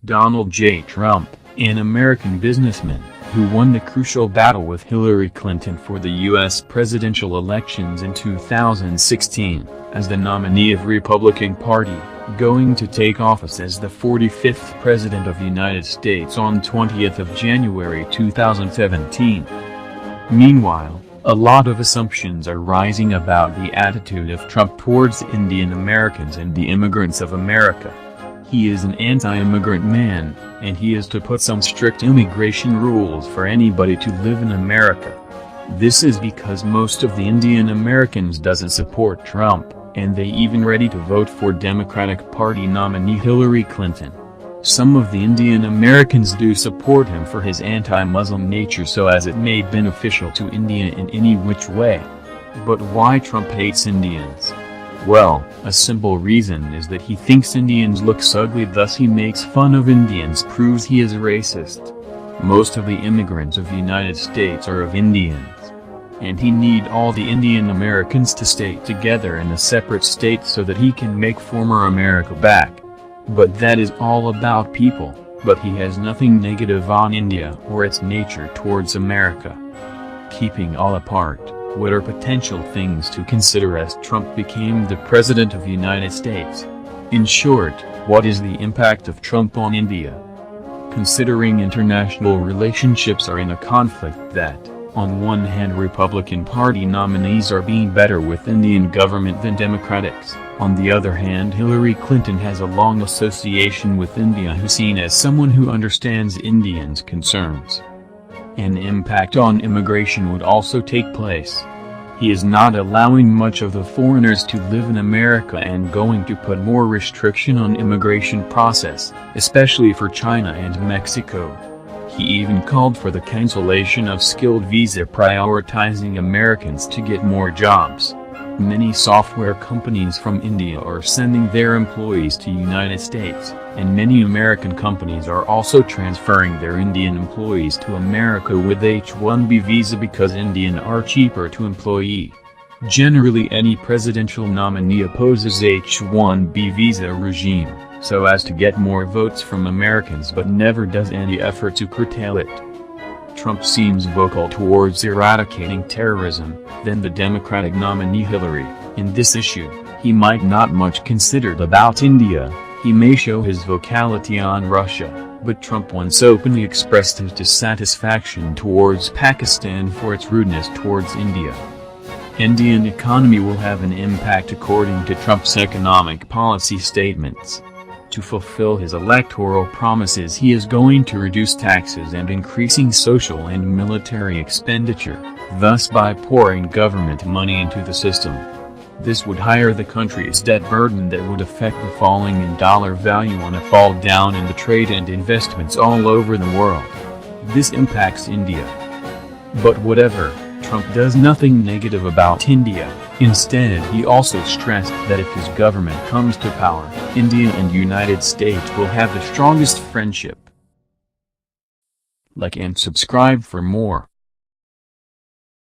Donald J. Trump, an American businessman, who won the crucial battle with Hillary Clinton for the U.S. presidential elections in 2016, as the nominee of Republican Party, going to take office as the 45th President of the United States on 20th of January 2017. Meanwhile, a lot of assumptions are rising about the attitude of Trump towards Indian Americans and the immigrants of America. He is an anti-immigrant man, and he is to put some strict immigration rules for anybody to live in America. This is because most of the Indian Americans doesn't support Trump, and they even ready to vote for Democratic Party nominee Hillary Clinton. Some of the Indian Americans do support him for his anti-Muslim nature so as it may be beneficial to India in any which way. But why Trump hates Indians? Well, a simple reason is that he thinks Indians look ugly, thus he makes fun of Indians, proves he is racist. Most of the immigrants of the United States are of Indians. And he need all the Indian Americans to stay together in a separate state so that he can make former America back. But that is all about people, but he has nothing negative on India or its nature towards America. Keeping all apart, what are potential things to consider as Trump became the President of the United States? In short, what is the impact of Trump on India? Considering international relationships are in a conflict that, on one hand, Republican Party nominees are being better with Indian government than Democrats. On the other hand, Hillary Clinton has a long association with India, who's seen as someone who understands Indians' concerns. An impact on immigration would also take place. He is not allowing much of the foreigners to live in America and going to put more restriction on immigration process, especially for China and Mexico. He even called for the cancellation of skilled visa, prioritizing Americans to get more jobs. Many software companies from India are sending their employees to United States, and many American companies are also transferring their Indian employees to America with H-1B visa because Indian are cheaper to employ. Generally, any presidential nominee opposes H-1B visa regime, so as to get more votes from Americans, but never does any effort to curtail it. Trump seems vocal towards eradicating terrorism than the Democratic nominee Hillary. In this issue, he might not much considered about India. He may show his vocality on Russia, but Trump once openly expressed his dissatisfaction towards Pakistan for its rudeness towards India. Indian economy will have an impact according to Trump's economic policy statements. To fulfill his electoral promises, he is going to reduce taxes and increasing social and military expenditure, thus by pouring government money into the system. This would higher the country's debt burden that would affect the falling in dollar value on a fall down in the trade and investments all over the world. This impacts India. But whatever, Trump does nothing negative about India. Instead, he also stressed that if his government comes to power, India and United States will have the strongest friendship. Like and subscribe for more.